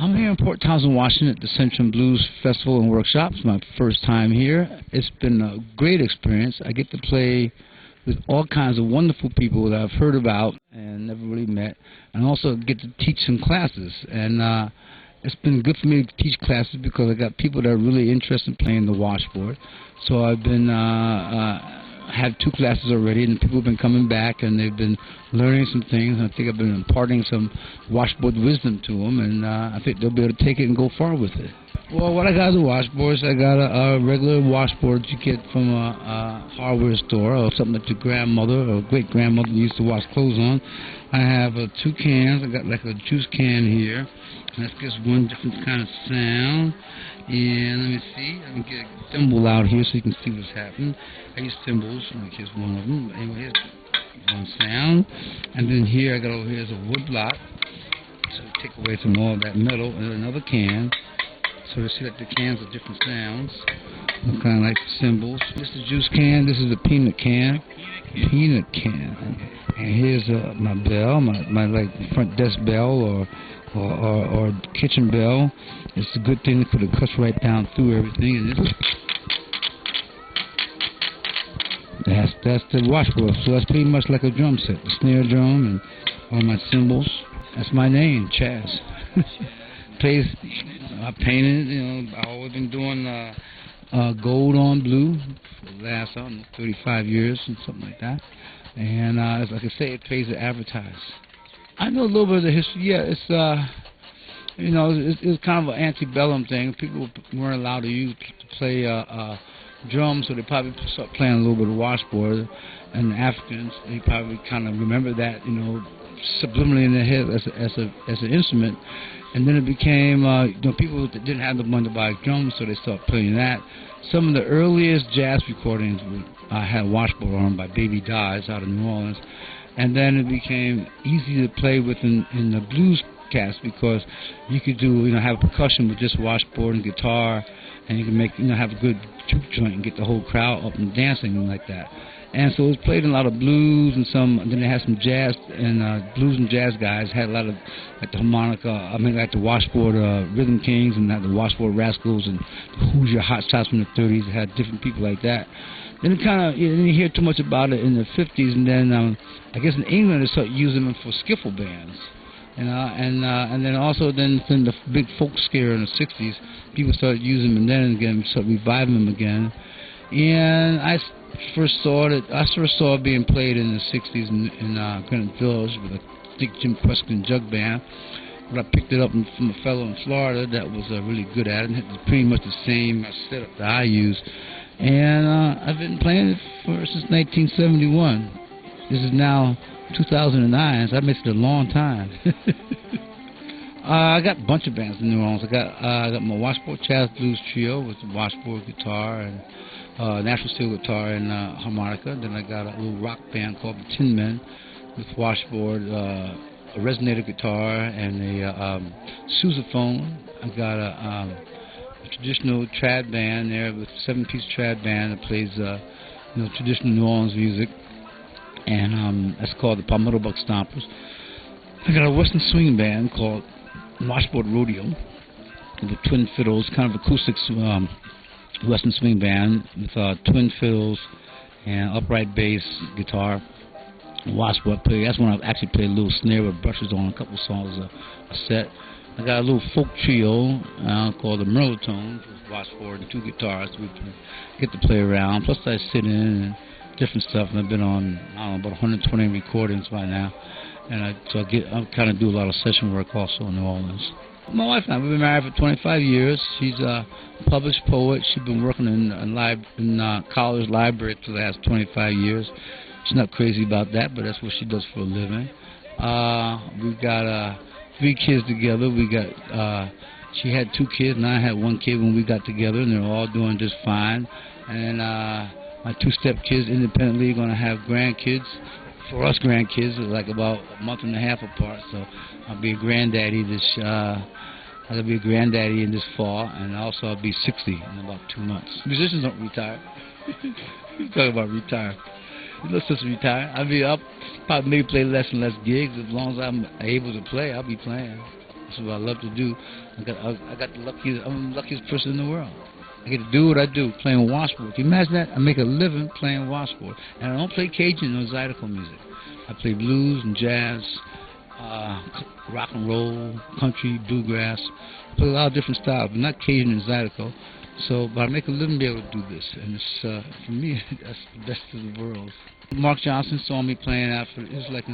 I'm here in Port Townsend, Washington at the Centrum Blues Festival and Workshop. It's my first time here. It's been a great experience. I get to play with all kinds of wonderful people that I've heard about and never really met, and also get to teach some classes. And it's been good for me to teach classes because I got people that are really interested in playing the washboard. So I've been had 2 classes already, and people have been coming back and they've been learning some things. And I think I've been imparting some washboard wisdom to them, and I think they'll be able to take it and go far with it. Well, what I got is a washboard. So I got a regular washboard you get from a hardware store, or something that your grandmother or great-grandmother used to wash clothes on. I have 2 cans. I got like a juice can here. That's just one different kind of sound. And let me see, I can get a thimble out here so you can see what's happening. I use thimbles, like here's one of them. Anyway, here's one sound. And then here, I got over here is a wood block. So take away some more of that metal, and another can. So you see that the cans are different sounds. Kind of like cymbals. This is a juice can, this is a peanut can. Peanut can. And here's my bell, my like front desk bell or kitchen bell. It's a good thing because it cuts right down through everything. And that's the washboard. So that's pretty much like a drum set. The snare drum and all my cymbals. That's my name, Chaz. Plays. I painted. I've always been doing gold on blue for the last 35 years and something like that. And as like I say, it pays to advertise. I know a little bit of the history. Yeah, it's it's kind of an antebellum thing. People weren't allowed to play drums, so they probably start playing a little bit of washboard. And the Africans, they probably kind of remember that, subliminally in their head as an instrument. And then it became people that didn't have the money to buy drums, so they started playing that. Some of the earliest jazz recordings had washboard on by Baby Dodds out of New Orleans. And then it became easy to play with in the blues cast because you could do, have percussion with just washboard and guitar, and you can make, have a good juke joint and get the whole crowd up and dancing like that. And so it was played in a lot of blues and then they had some jazz, and blues and jazz guys had a lot of, like the harmonica, like the washboard Rhythm Kings, and the washboard Rascals, and the Hoosier Hot Shots from the 30s. They had different people like that. Then it kind of, you didn't hear too much about it in the 50s, and then I guess in England they started using them for skiffle bands. And then also then the big folk scare in the 60s, people started using them, and then again started reviving them again. And I first saw it being played in the 60s in Greenwich Village with a big Jim Preston jug band. But I picked it up from a fellow in Florida that was really good at it, and it was pretty much the same setup that I use. And I've been playing it since 1971. This is now 2009, so that makes it a long time. I got a bunch of bands in New Orleans. I got my Washboard Chaz Blues Trio with the washboard guitar and natural steel guitar and harmonica. Then I got a little rock band called the Tin Men with washboard, a resonator guitar, and a sousaphone. I got a traditional trad band there with 7-piece trad band that plays traditional New Orleans music. And that's called the Palmetto Buck Stompers. I got a Western swing band called Washboard Rodeo with twin fiddles, kind of acoustic Western swing band with twin fiddles and upright bass guitar. Washboard play. That's when I actually played a little snare with brushes on a couple songs a set. I got a little folk trio called the Merlotone with washboard and 2 guitars. We get to play around. Plus I sit in and different stuff, and I've been on, about 120 recordings by now, and I kind of do a lot of session work also in New Orleans. My wife and I, we've been married for 25 years. She's a published poet. She's been working in college library for the last 25 years. She's not crazy about that, but that's what she does for a living. We've got 3 kids together. She had 2 kids, and I had 1 kid when we got together, and they're all doing just fine. And my 2 stepkids independently are going to have grandkids. For us, grandkids are like about a month and a half apart. So I'll be a granddaddy I'll be a granddaddy in this fall, and also I'll be 60 in about 2 months. Musicians don't retire. You talk about retire. Let's just retire. I'll probably maybe play less and less gigs. As long as I'm able to play, I'll be playing. That's what I love to do. I got I'm the luckiest person in the world. I get to do what I do, playing washboard. Can you imagine that? I make a living playing washboard. And I don't play Cajun or Zydeco music. I play blues and jazz, rock and roll, country, bluegrass. I play a lot of different styles, but not Cajun and Zydeco. So, but I make a living be able to do this. And it's, for me, that's the best of the world. Mark Johnson saw me playing after, it was like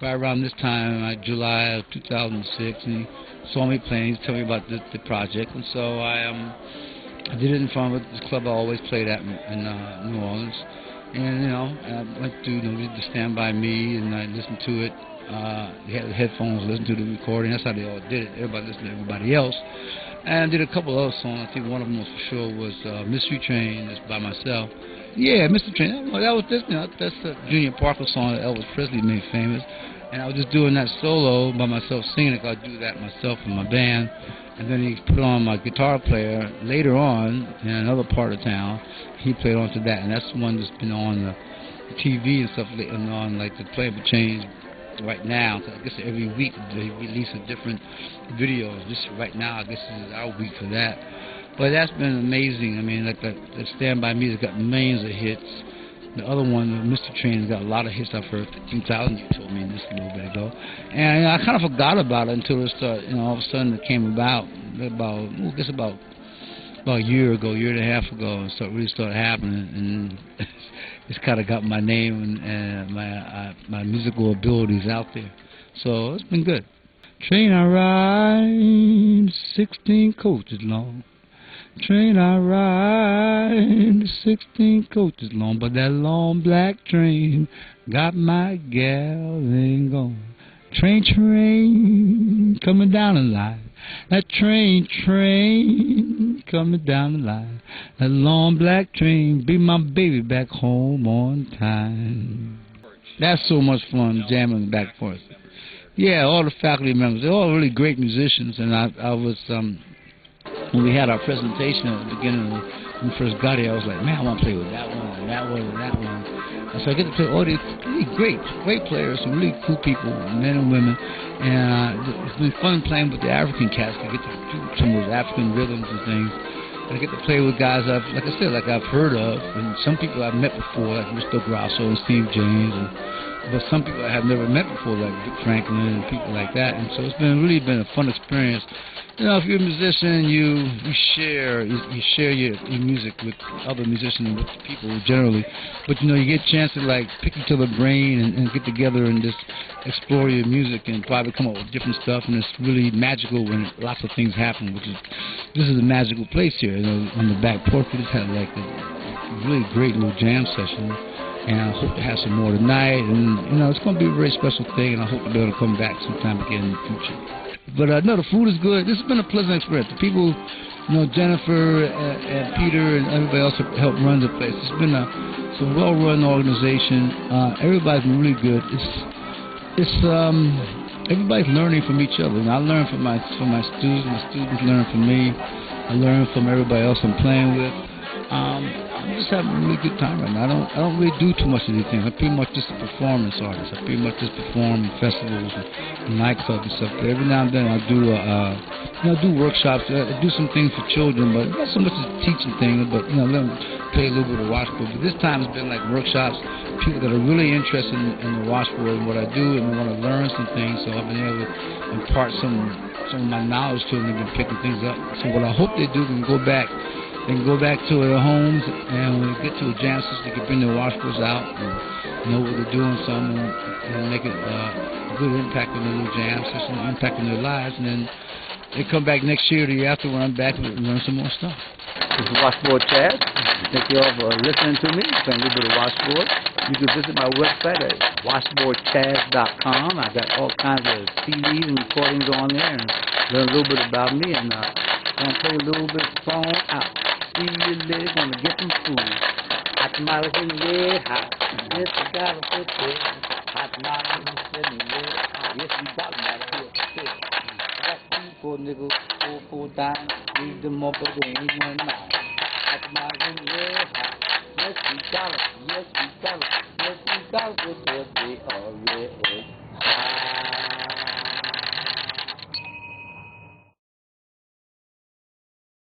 right around this time, like July of 2006, and he saw me playing. He told me about the project. And so I did it in front of this club I always played at in New Orleans. And, you know, I went to, did the Stand By Me, and I listened to it. They had the headphones, listened to the recording. That's how they all did it. Everybody listened to everybody else. And I did a couple other songs. I think one of them was for sure was Mystery Train, that's by myself. Yeah, Mystery Train. That was this, that's the Junior Parker song that Elvis Presley made famous. And I was just doing that solo by myself, singing it. I do that myself in my band. And then he put on my guitar player later on in another part of town. He played on to that, and that's the one that's been on the TV and stuff, and on like the Play for Change right now. I guess every week they release a different videos. This right now, I guess this is our week for that. But that's been amazing. I mean, like the Stand By Me has got millions of hits. The other one, Mr. Train, has got a lot of hits I've heard. Townsend, you told me this a little bit ago. And I kind of forgot about it until it started, all of a sudden it came about a year ago, year and a half ago, and really started happening. And it's kind of got my name and my musical abilities out there. So it's been good. Train I ride, 16 coaches long. Train I ride, 16 coaches long, but that long black train got my gal and gone. Train, coming down the line. That train coming down the line. That long black train, bring my baby back home on time. That's so much fun, jamming back and forth. Yeah, all the faculty members, they're all really great musicians, and I was, when we had our presentation at the beginning, when we first got here, I was like, man, I want to play with that one, and that one, and that one. And so I get to play all these really great players, some really cool people, men and women. And it's been fun playing with the African cats. I get to do some of those African rhythms and things. And I get to play with guys I've heard of, and some people I've met before, like Mr. Grasso and Steve James, but some people I have never met before, like Dick Franklin and people like that. And so it's really been a fun experience. If you're a musician, you share your music with other musicians and with people generally. But you get a chance to like pick each other's brain and get together and just explore your music and probably come up with different stuff. And it's really magical when lots of things happen. This is a magical place here. On the back porch, we just had like a really great little jam session. And I hope to have some more tonight. And it's going to be a very special thing. And I hope to be able to come back sometime again in the future. But no, the food is good. This has been a pleasant experience. The people, Jennifer and Peter and everybody else have helped run the place. It's been a well-run organization. Everybody's been really good. It's everybody's learning from each other. And I learn from my students. My students learn from me. I learn from everybody else I'm playing with. I'm just having a really good time right now. I don't really do too much of these things. I'm pretty much just a performance artist. I pretty much just perform in festivals and nightclubs and stuff. But every now and then I do do workshops. I do some things for children, but not so much as a teaching thing. But let them play a little bit of washboard. But this time it's been like workshops. People that are really interested in the washboard and what I do, and they want to learn some things. So I've been able to impart some of my knowledge to them. They've been picking things up. So what I hope they do is go back. They can go back to their homes, and when they get to a jam session, they can bring their washboards out and know what they're doing, and make it a good impact on their little jam session, impact on their lives. And then they come back next year or the year after when I'm back and learn some more stuff. This is Washboard Chaz. Thank you all for listening to me, playing a little bit of washboard. You can visit my website at washboardchaz.com. I got all kinds of CDs and recordings on there, and learn a little bit about me, and I'm going to play a little bit of song out. See you later, gonna get some food. Hot tomatoes in red hot. Yes, we got to put it. Hot tomatoes in red hot. Yes, we got to put it. That's 4 nickels, 4 dimes. Leave them up, but they ain't one nine. Hot tomatoes in red hot. Yes, we got it. Yes, we got it. Yes, we got to put it. They are red.